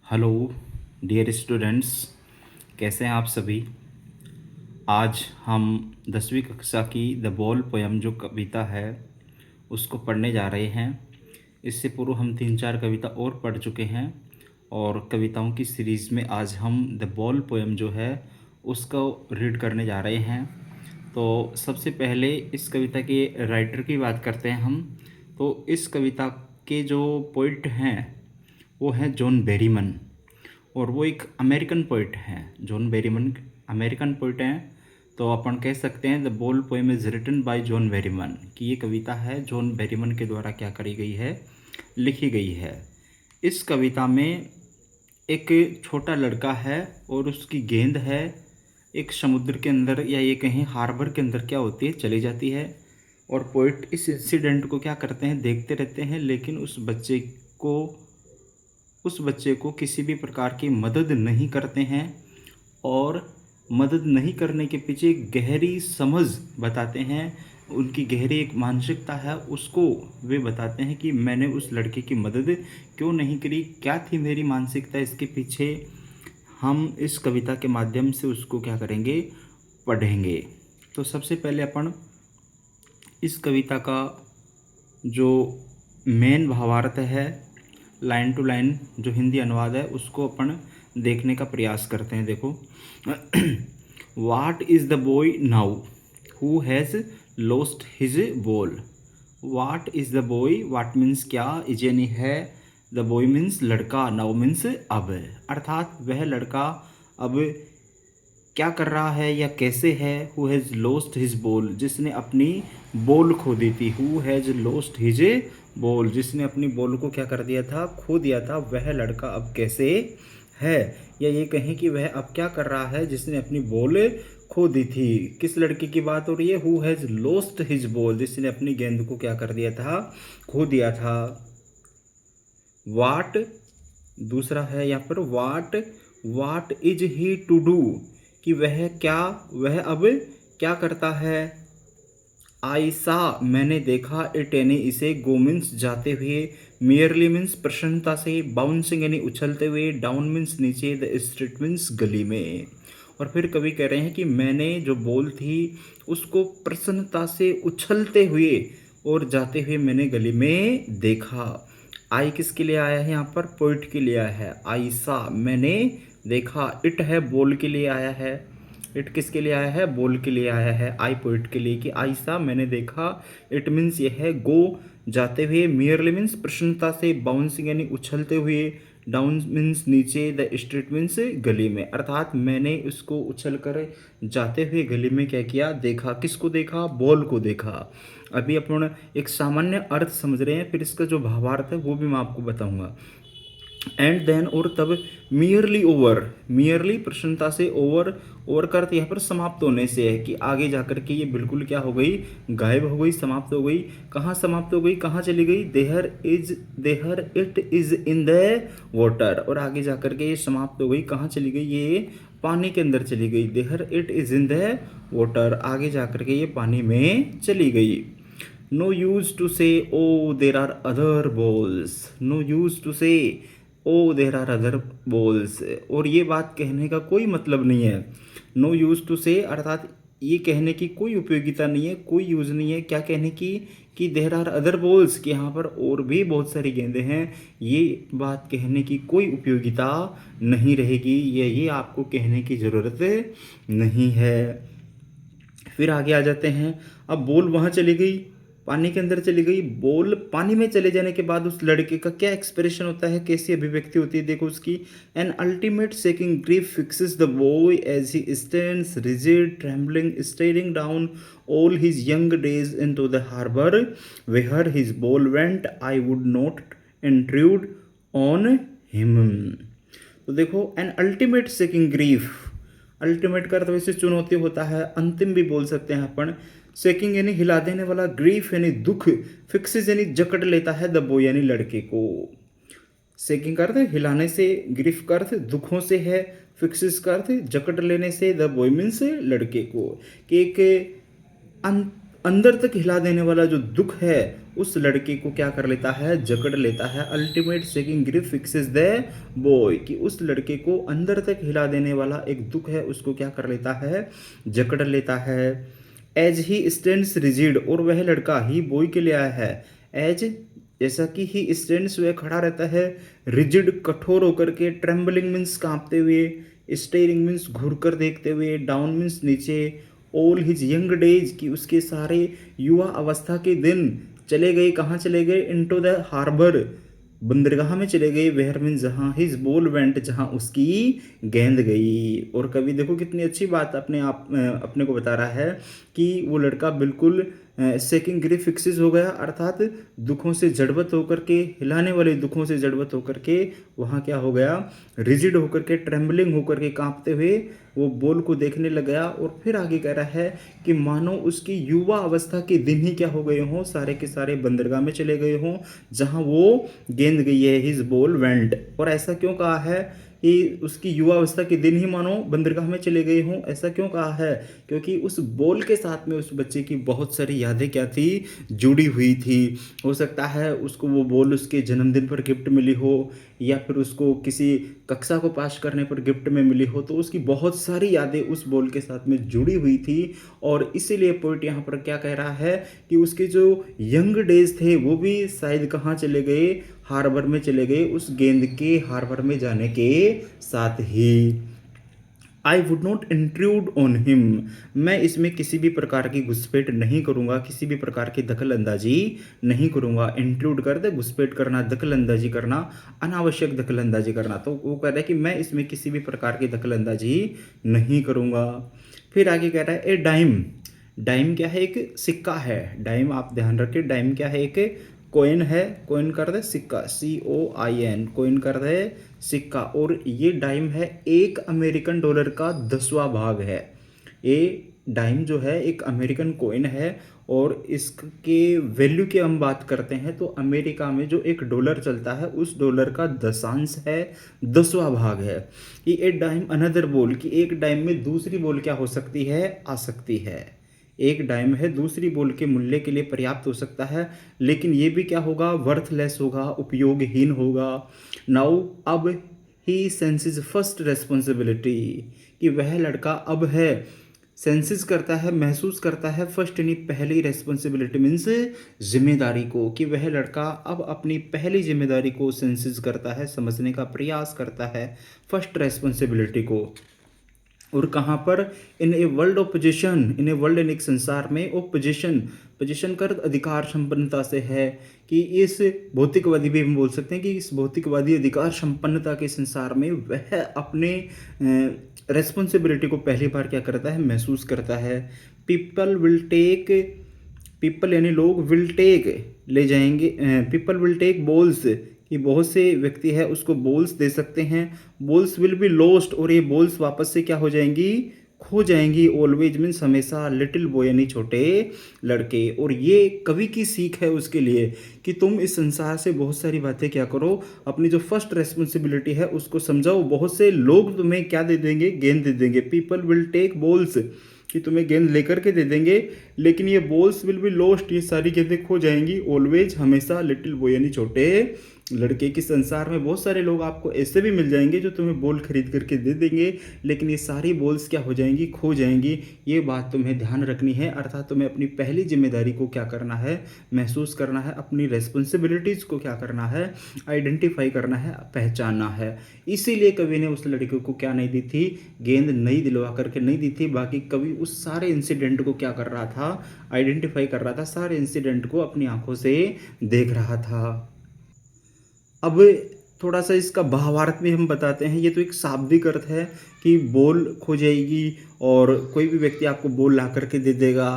Hello dear students, कैसे हैं आप सभी। आज हम 10वीं कक्षा की द बॉल पोयम जो कविता है उसको पढ़ने जा रहे हैं। इससे पूर्व हम 3-4 कविता और पढ़ चुके हैं और कविताओं की सीरीज़ में आज हम द बॉल पोयम जो है उसको रीड करने जा रहे हैं। तो सबसे पहले इस कविता के राइटर की बात करते हैं हम। तो इस कविता के जो पोइट हैं वो हैं जॉन बेरीमन, और वो एक अमेरिकन पोइट हैं। जॉन बेरीमन अमेरिकन पोइट हैं, तो अपन कह सकते हैं the bold poem is written by John Berryman, कि ये कविता है जॉन बेरीमन के द्वारा क्या करी गई है, लिखी गई है। इस कविता में एक छोटा लड़का है और उसकी गेंद है एक समुद्र के अंदर या ये कहीं हार्बर के अंदर क्या होती है, चली जाती है। और पोइट इस इंसिडेंट को क्या करते हैं, देखते रहते हैं, लेकिन उस बच्चे को किसी भी प्रकार की मदद नहीं करते हैं। और मदद नहीं करने के पीछे एक गहरी समझ बताते हैं, उनकी गहरी एक मानसिकता है, उसको वे बताते हैं कि मैंने उस लड़के की मदद क्यों नहीं करी, क्या थी मेरी मानसिकता इसके पीछे। हम इस कविता के माध्यम से उसको क्या करेंगे, पढ़ेंगे। तो सबसे पहले अपन इस कविता का जो मेन भावार्थ है, लाइन टू लाइन जो हिंदी अनुवाद है, उसको अपन देखने का प्रयास करते हैं। देखो, what is the boy now who has lost his ball. What is the boy, what means क्या, इज यानी है, द बॉय मीन्स लड़का, नाउ मीन्स अब, अर्थात वह लड़का अब क्या कर रहा है या कैसे है। Who has lost his ball, जिसने अपनी बॉल खो दी थी। Who has lost his ball, जिसने अपनी बॉल को क्या कर दिया था, खो दिया था। वह लड़का अब कैसे है, या ये कहें कि वह अब क्या कर रहा है जिसने अपनी बॉल खो दी थी। किस लड़के की बात हो रही है, who has lost his ball, जिसने अपनी गेंद को क्या कर दिया था, खो दिया था। वाट दूसरा है यहाँ पर, what is he to do, कि वह क्या, वह अब क्या करता है। आई सा, मैंने देखा, इट यानी इसे, गो मीन्स जाते हुए, मियरली मीन्स प्रसन्नता से, बाउंसिंग यानी उछलते हुए, डाउन मीन्स नीचे, द स्ट्रीट मीन्स गली में। और फिर कवि कह रहे हैं कि मैंने जो बॉल थी उसको प्रसन्नता से उछलते हुए और जाते हुए मैंने गली में देखा। आई किसके लिए आया है, यहाँ पर पोइट के लिए आया है। आई सा, मैंने देखा, इट है बॉल के लिए आया है। इट किसके लिए आया है, बॉल के लिए आया है। आई पोइट के लिए, कि आई सा, मैंने देखा, इट मीन्स यह है, गो जाते हुए, मियरली मीन्स प्रसन्नता से, बाउंसिंग यानी उछलते हुए, डाउन मीन्स नीचे, द स्ट्रीट मीन्स गली में, अर्थात मैंने उसको उछल कर जाते हुए गली में क्या किया, देखा। किसको देखा, बॉल को देखा। अभी अपन एक सामान्य अर्थ समझ रहे हैं, फिर इसका जो भावार्थ है वो भी मैं आपको बताऊंगा। एंड देन, और तब, मियरली ओवर, मियरली प्रसन्नता से, ओवर का अर्थ यहाँ पर समाप्त होने से है, कि आगे जाकर के ये बिल्कुल क्या हो गई, गायब हो गई, समाप्त हो गई। कहाँ समाप्त हो गई, कहाँ चली गई, there it is in the water, और आगे जाकर के ये समाप्त हो गई, कहाँ चली गई, ये पानी के अंदर चली गई। There it is in the water, आगे जाकर के ये पानी में चली गई। No use to say, O there are other balls, no use to say, O there are other balls, और ये बात कहने का कोई मतलब नहीं है। नो यूज टू से अर्थात ये कहने की कोई उपयोगिता नहीं है, कोई यूज़ नहीं है, क्या कहने की, कि देर आर अदर बॉल्स, कि यहाँ पर और भी बहुत सारी गेंदें हैं। ये बात कहने की कोई उपयोगिता नहीं रहेगी, ये आपको कहने की ज़रूरत नहीं है। फिर आगे आ जाते हैं। अब बॉल वहाँ चली गई, पानी के अंदर चली गई। बॉल पानी में चले जाने के बाद उस लड़के का क्या एक्सप्रेशन होता है, कैसी अभिव्यक्ति होती है, देखो उसकी। An ultimate shaking grief fixes the boy as he stands rigid trembling staring down all his young days into the harbour where his ball went, I would not intrude on him. तो देखो, an ultimate shaking grief, ultimate का अर्थ वैसे चुनौती होता है, अंतिम भी बोल सकते हैं अपन। सेकिंग यानी हिला देने वाला, ग्रीफ यानी दुख, फिक्सेस यानी जकड़ लेता है, द बॉय यानी लड़के को। सेकिंग का अर्थ हिलाने से, ग्रीफ का अर्थ दुखों से है, फिक्सेस का अर्थ जकड़ लेने से, द बॉय मीन्स लड़के को। कि एक अंदर तक हिला देने वाला जो दुख है उस लड़के को क्या कर लेता है, जकड़ लेता है। Ultimate shaking grief fixes the boy, कि उस लड़के को अंदर तक हिला देने वाला एक दुख है उसको क्या कर लेता है, जकड़ लेता है। एज ही स्टैंड्स रिजिड, और वह लड़का ही बॉय के लिए आया है। एज जैसा कि ही स्टैंड्स, वह खड़ा रहता है, रिजिड कठोर होकर के, ट्रेम्बलिंग मीन्स कांपते हुए, स्टेरिंग मीन्स घूर कर देखते हुए, डाउन मीन्स नीचे, ऑल हिज यंग डेज, कि उसके सारे युवा अवस्था के दिन चले गए, कहाँ चले गए, इनटू द हार्बर, बंदरगाह में चले गए, वेयर मीन जहाँ हिज बॉल वेंट, जहाँ उसकी गेंद गई। और कवि देखो कितनी अच्छी बात अपने को बता रहा है कि वो लड़का बिल्कुल सेकिंग ग्रिफ फिक्सिस हो गया, अर्थात दुखों से जड़बत होकर के, हिलाने वाले दुखों से जड़बत होकर के वहाँ क्या हो गया, रिजिड होकर के, ट्रेम्बलिंग होकर के, कांपते हुए वो बॉल को देखने लग गया। और फिर आगे कह रहा है कि मानो उसकी युवा अवस्था के दिन ही क्या हो गए हों, सारे के सारे बंदरगाह में चले गए हों जहाँ वो गेंद गई है, हिज बॉल वेंट। और ऐसा क्यों कहा है कि उसकी युवा अवस्था के दिन ही मानो बंदरगाह में चले गए हों, ऐसा क्यों कहा है, क्योंकि उस बॉल के साथ में उस बच्चे की बहुत सारी यादें क्या थी, जुड़ी हुई थी। हो सकता है उसको वो बॉल उसके जन्मदिन पर गिफ्ट मिली हो, या फिर उसको किसी कक्षा को पास करने पर गिफ्ट में मिली हो, तो उसकी बहुत सारी यादें उस बॉल के साथ में जुड़ी हुई थी। और इसीलिए पोइट यहाँ पर क्या कह रहा है कि उसके जो यंग डेज थे वो भी शायद कहाँ चले गए, हार्बर में चले गए, उस गेंद के हार्बर में जाने के साथ ही। I would not intrude on him, मैं इसमें किसी भी प्रकार की घुसपैठ नहीं करूँगा, किसी भी प्रकार की दखल अंदाजी नहीं करूँगा। इंट्रूड कर दे, घुसपैठ करना, दखल अंदाजी करना, अनावश्यक दखल अंदाजी करना, तो वो कह रहा है कि मैं इसमें किसी भी प्रकार की दखल अंदाजी नहीं करूँगा। फिर आगे कह रहा है ए डाइम, डाइम क्या है, एक सिक्का है। डाइम आप ध्यान रखें, डाइम क्या है, एक कोइन है, कोइन कर दे सिक्का, COIN, कोइन कर दे सिक्का। और ये डाइम है एक अमेरिकन डॉलर का 10वां भाग है। ये डाइम जो है एक अमेरिकन कोइन है, और इसके वैल्यू की हम बात करते हैं तो अमेरिका में जो एक डॉलर चलता है उस डॉलर का दशांश है, 10वां भाग है। कि ए डाइम अनदर बॉल, कि एक डाइम में दूसरी बॉल क्या हो सकती है, आ सकती है। एक डाइम है दूसरी बॉल के मूल्य के लिए पर्याप्त हो सकता है, लेकिन ये भी क्या होगा, वर्थलेस होगा, उपयोगहीन होगा। नाउ अब ही सेंसेस फर्स्ट रेस्पॉन्सिबिलिटी, कि वह लड़का अब है, सेंसेस करता है, महसूस करता है, फर्स्ट यानी पहली, रेस्पॉन्सिबिलिटी मीन्स जिम्मेदारी को, कि वह लड़का अब अपनी पहली जिम्मेदारी को सेंसेस करता है, समझने का प्रयास करता है, फर्स्ट रेस्पॉन्सिबिलिटी को। और कहाँ पर, in a world of position, in a world यानी एक संसार में, ऑफ पोजिशन, पोजिशन का अधिकार संपन्नता से है, कि इस भौतिकवादी भी हम बोल सकते हैं कि इस भौतिकवादी अधिकार संपन्नता के संसार में वह अपने रेस्पॉन्सिबिलिटी को पहली बार क्या करता है, महसूस करता है। पीपल विल टेक, पीपल यानी लोग, विल टेक ले जाएंगे, पीपल विल टेक बॉल्स, कि बहुत से व्यक्ति है उसको बॉल्स दे सकते हैं। बॉल्स विल बी लॉस्ट, और ये बॉल्स वापस से क्या हो जाएंगी, खो जाएंगी। ऑलवेज मीन्स हमेशा, लिटिल बॉय यानी छोटे लड़के। और ये कवि की सीख है उसके लिए कि तुम इस संसार से बहुत सारी बातें क्या करो, अपनी जो फर्स्ट रेस्पॉन्सिबिलिटी है उसको समझाओ। बहुत से लोग तुम्हें क्या दे देंगे, गेंद दे देंगे। पीपल विल टेक बॉल्स, कि तुम्हें गेंद लेकर के दे देंगे, लेकिन ये बॉल्स विल बी लॉस्ट, ये सारी गेंदें खो जाएंगी। ऑलवेज हमेशा, लिटिल बॉय यानी छोटे लड़के की। संसार में बहुत सारे लोग आपको ऐसे भी मिल जाएंगे जो तुम्हें बॉल खरीद करके दे देंगे, लेकिन ये सारी बॉल्स क्या हो जाएंगी, खो जाएंगी। ये बात तुम्हें ध्यान रखनी है, अर्थात तुम्हें अपनी पहली जिम्मेदारी को क्या करना है, महसूस करना है, अपनी रेस्पॉन्सिबिलिटीज़ को क्या करना है, आइडेंटिफाई करना है, पहचानना है। इसीलिए कवि ने उस लड़के को क्या नहीं दी थी, गेंद नहीं दिलवा करके नहीं दी थी। बाकी कवि उस सारे इंसिडेंट को क्या कर रहा था, आइडेंटिफाई कर रहा था, सारे इंसिडेंट को अपनी आंखों से देख रहा था। अब थोड़ा सा इसका भावार्थ भी हम बताते हैं। ये तो एक शाब्दिक अर्थ है कि बॉल खो जाएगी, और कोई भी व्यक्ति आपको बॉल ला करके दे देगा,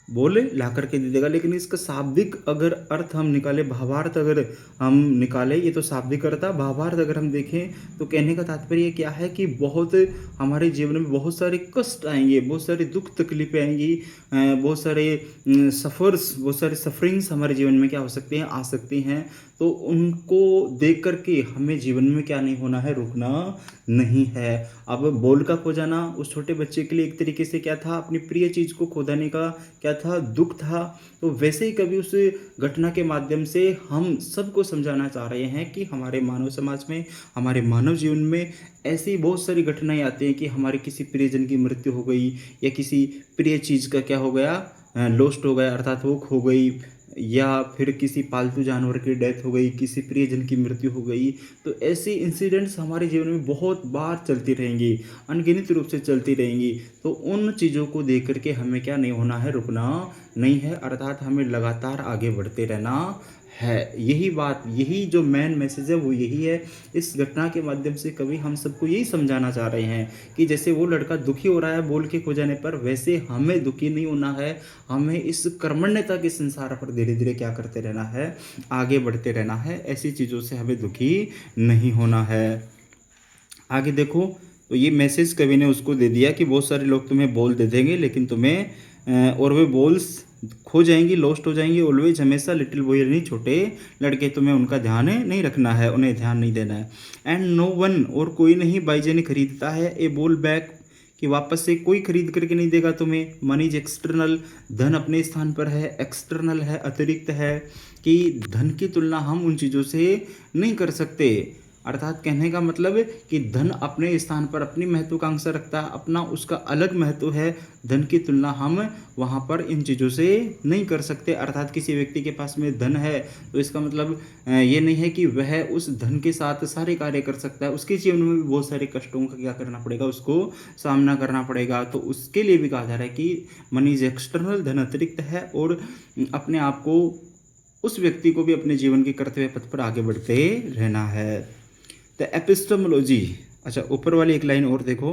बॉल ला करके दे देगा। लेकिन इसका शाब्दिक अगर अर्थ हम निकाले, भावार्थ अगर हम निकाले, ये तो शाब्दिक अर्थ था। भावार्थ अगर हम देखें तो कहने का तात्पर्य क्या है कि बहुत हमारे जीवन में बहुत सारे कष्ट आएंगे, बहुत सारे दुख तकलीफें आएंगी, बहुत सारे बहुत सारे सफरिंग्स हमारे जीवन में क्या हो सकती हैं, आ सकती हैं। तो उनको देख कर के हमें जीवन में क्या नहीं होना है, रुकना नहीं है। अब बॉल का खो जाना उस छोटे बच्चे के लिए एक तरीके से क्या था, अपनी प्रिय चीज़ को खो देने का क्या था, दुःख था। तो वैसे ही कभी उस घटना के माध्यम से हम सबको समझाना चाह रहे हैं कि हमारे मानव समाज में, हमारे मानव जीवन में ऐसी बहुत सारी घटनाएँ आती हैं कि हमारे किसी प्रियजन की मृत्यु हो गई या किसी प्रिय चीज़ का क्या हो गया, लॉस्ट हो गया, अर्थात वो खो गई, या फिर किसी पालतू जानवर की डेथ हो गई, किसी प्रियजन की मृत्यु हो गई। तो ऐसे इंसिडेंट्स हमारे जीवन में बहुत बार चलती रहेंगी, अनगिनत रूप से चलती रहेंगी। तो उन चीज़ों को देख कर के हमें क्या नहीं होना है, रुकना नहीं है, अर्थात हमें लगातार आगे बढ़ते रहना है। यही बात, यही जो मेन मैसेज है वो यही है। इस घटना के माध्यम से कभी हम सबको यही समझाना चाह रहे हैं कि जैसे वो लड़का दुखी हो रहा है बोल के खो जाने पर, वैसे हमें दुखी नहीं होना है। हमें इस कर्मण्यता के संसार पर धीरे धीरे क्या करते रहना है, आगे बढ़ते रहना है। ऐसी चीज़ों से हमें दुखी नहीं होना है। आगे देखो, तो ये मैसेज कवि ने उसको दे दिया कि बहुत सारे लोग तुम्हें बॉल दे देंगे, लेकिन तुम्हें और वे बॉल्स खो जाएंगी, लॉस्ट हो जाएंगी ऑलवेज, हमेशा। लिटिल बॉय नहीं, छोटे लड़के, तुम्हें उनका ध्यान नहीं रखना है, उन्हें ध्यान नहीं देना है। एंड नो वन, और कोई नहीं बाईजे ने खरीदता है ए बॉल बैक, कि वापस से कोई खरीद करके नहीं देगा तुम्हें। मनी इज एक्सटर्नल, धन अपने स्थान पर है, एक्सटर्नल है, अतिरिक्त है, कि धन की तुलना हम उन चीज़ों से नहीं कर सकते। अर्थात कहने का मतलब कि धन अपने स्थान पर अपनी महत्वाकांक्षा रखता है, अपना उसका अलग महत्व है। धन की तुलना हम वहाँ पर इन चीज़ों से नहीं कर सकते। अर्थात किसी व्यक्ति के पास में धन है तो इसका मतलब ये नहीं है कि वह उस धन के साथ सारे कार्य कर सकता है। उसके जीवन में भी बहुत सारे कष्टों का क्या करना पड़ेगा, उसको सामना करना पड़ेगा। तो उसके लिए भी कहा जा रहा है कि मनी इज एक्सटर्नल, धन अतिरिक्त है, और अपने आप को, उस व्यक्ति को भी अपने जीवन के कर्तव्य पथ पर आगे बढ़ते रहना है। द एपिस्टोमोलॉजी, अच्छा ऊपर वाली एक लाइन और देखो,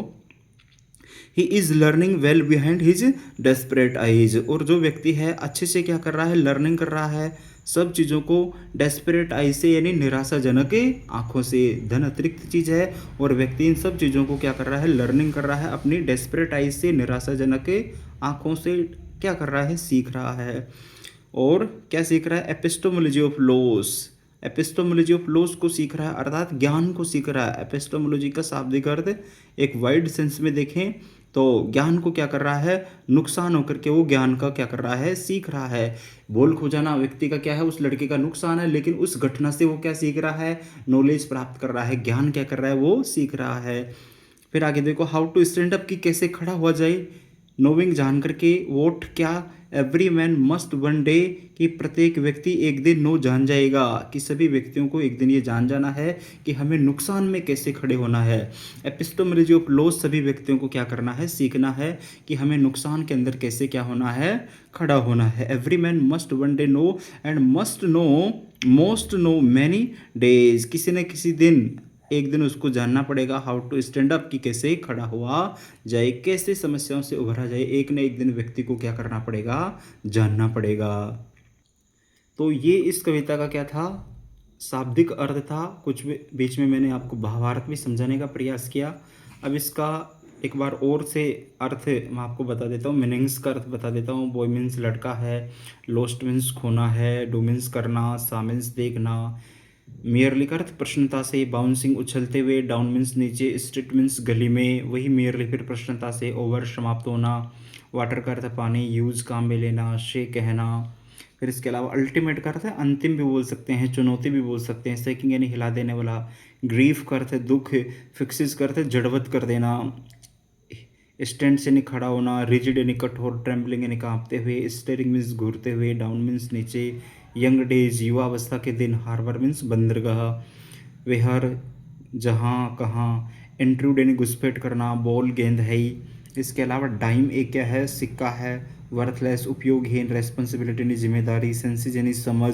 he is learning well behind his desperate eyes, और जो व्यक्ति है अच्छे से क्या कर रहा है, लर्निंग कर रहा है सब चीज़ों को डेस्परेट आइज से, यानी निराशाजनक आंखों से। धन अतिरिक्त चीज़ है और व्यक्ति इन सब चीज़ों को क्या कर रहा है, लर्निंग कर रहा है अपनी डेस्परेट आइज से, निराशाजनक आंखों से क्या कर रहा है, सीख रहा है। और क्या सीख रहा है, epistemology of loss, epistemology of loss को सीख रहा है, अर्थात ज्ञान को सीख रहा है। एपिस्टोमोलॉजी का शाब्दिक अर्थ एक वाइड सेंस में देखें तो ज्ञान को क्या कर रहा है, नुकसान होकर के वो ज्ञान का क्या कर रहा है, सीख रहा है। बोल खो जाना व्यक्ति का क्या है, उस लड़के का नुकसान है, लेकिन उस घटना से वो क्या सीख रहा है, नॉलेज प्राप्त कर रहा है, ज्ञान क्या कर रहा है, वो सीख रहा है। फिर आगे देखो, हाउ टू स्टैंड अप, की कैसे खड़ा हुआ जाए। नोविंग, जान करके, वोट क्या, every man must one day, कि प्रत्येक व्यक्ति एक दिन नो जान जाएगा, कि सभी व्यक्तियों को एक दिन ये जान जाना है कि हमें नुकसान में कैसे खड़े होना है। एपिस्टोमोलॉजी ऑफ लॉस, सभी व्यक्तियों को क्या करना है, सीखना है कि हमें नुकसान के अंदर कैसे क्या होना है, खड़ा होना है। Every man must one day know and must know most know many days, किसी न किसी दिन, एक दिन उसको जानना पड़ेगा। हाउ टू स्टैंड अप, की कैसे खड़ा हुआ जाए, कैसे समस्याओं से उभरा जाए, एक न एक दिन व्यक्ति को क्या करना पड़ेगा, जानना पड़ेगा। तो ये इस कविता का क्या था, शाब्दिक अर्थ था। कुछ बीच में मैंने आपको भावार्थ भी समझाने का प्रयास किया। अब इसका एक बार और से अर्थ मैं आपको बता देता हूँ, मीनिंग्स का अर्थ बता देता हूँ। बॉय मीन्स लड़का है, लोस्ट मीन्स खोना है, डू मीन्स करना, सा मीन्स देखना, मेयरली का अर्थ प्रश्नता से, बाउंसिंग उछलते हुए, डाउन मीन्स नीचे, स्ट्रीट मीन्स गली में, वही मेयरली फिर प्रश्नता से, ओवर समाप्त होना, वाटर का अर्थ पानी, यूज काम में लेना, शे कहना। फिर इसके अलावा अल्टीमेट का अर्थ है अंतिम भी बोल सकते हैं, चुनौती भी बोल सकते हैं, सेकिंग यानी हिला देने वाला, ग्रीफ का अर्थ है दुख, फिक्सिस का अर्थ है जड़वत कर देना, स्टैंड से नहीं खड़ा होना, रिजिड यानी कठोर, ट्रेम्बलिंग यानी कांपते हुए, स्टेरिंग मीन्स घूरते हुए, डाउन मीन्स नीचे, यंग डेज युवा अवस्था के दिन, हार्बर मीन्स बंदरगाह, वेहर जहाँ कहाँ, इंट्रूड यानी घुसपैठ करना, बॉल गेंद है ही। इसके अलावा डाइम एक क्या है, सिक्का है, वर्थलेस उपयोगहीन, रेस्पॉन्सिबिलिटी यानी जिम्मेदारी, सेंसिज यानी समझ,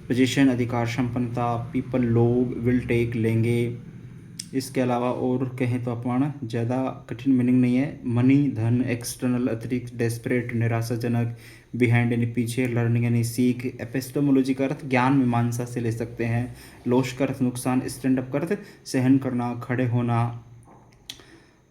पोजीशन अधिकार संपन्नता, पीपल लोग, विल टेक लेंगे। इसके अलावा और कहें तो अपन ज़्यादा कठिन मीनिंग नहीं है। मनी धन, एक्सटर्नल अतिरिक्त, डेस्परेट निराशाजनक, बिहाइंड यानी पीछे, लर्निंग यानी सीख, एपिस्टोमोलॉजी का अर्थ ज्ञान मीमांसा से ले सकते हैं, लॉस का अर्थ नुकसान, स्टैंड अप का अर्थ सहन करना, खड़े होना।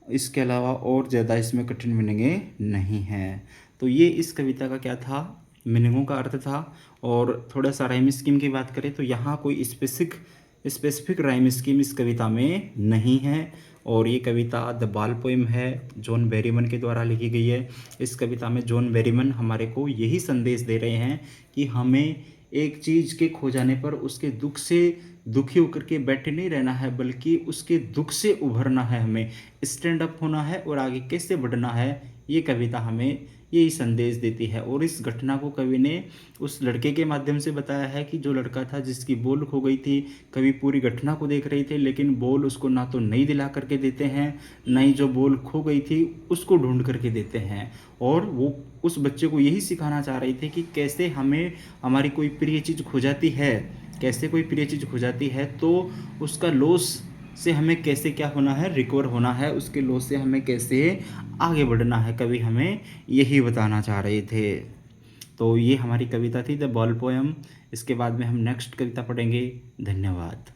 इसके अलावा और ज़्यादा इसमें कठिन मीनिंगें नहीं हैं। तो ये इस कविता का क्या था, मीनिंगों का अर्थ था। और थोड़ा सा राइम स्कीम की बात करें तो यहाँ कोई स्पेसिफिक राइम स्कीम इस कविता में नहीं है। और ये कविता द बाल पोएम है, जॉन बेरीमन के द्वारा लिखी गई है। इस कविता में जॉन बेरीमन हमारे को यही संदेश दे रहे हैं कि हमें एक चीज़ के खो जाने पर उसके दुख से दुखी होकर के बैठे नहीं रहना है, बल्कि उसके दुख से उभरना है, हमें स्टैंड अप होना है और आगे कैसे बढ़ना है। ये कविता हमें यही संदेश देती है। और इस घटना को कवि ने उस लड़के के माध्यम से बताया है कि जो लड़का था जिसकी बॉल खो गई थी। कवि पूरी घटना को देख रहे थे, लेकिन बॉल उसको ना तो नहीं दिला करके देते हैं, ना ही जो बॉल खो गई थी उसको ढूंढ करके देते हैं। और वो उस बच्चे को यही सिखाना चाह रहे थे कि कैसे हमें हमारी कोई प्रिय चीज़ खो जाती है, कैसे कोई प्रिय चीज़ खो जाती है तो उसका लॉस से हमें कैसे क्या होना है, रिकवर होना है, उसके लॉस से हमें कैसे आगे बढ़ना है। कवि हमें यही बताना चाह रहे थे। तो ये हमारी कविता थी द बॉल पोएम। इसके बाद में हम नेक्स्ट कविता पढ़ेंगे। धन्यवाद।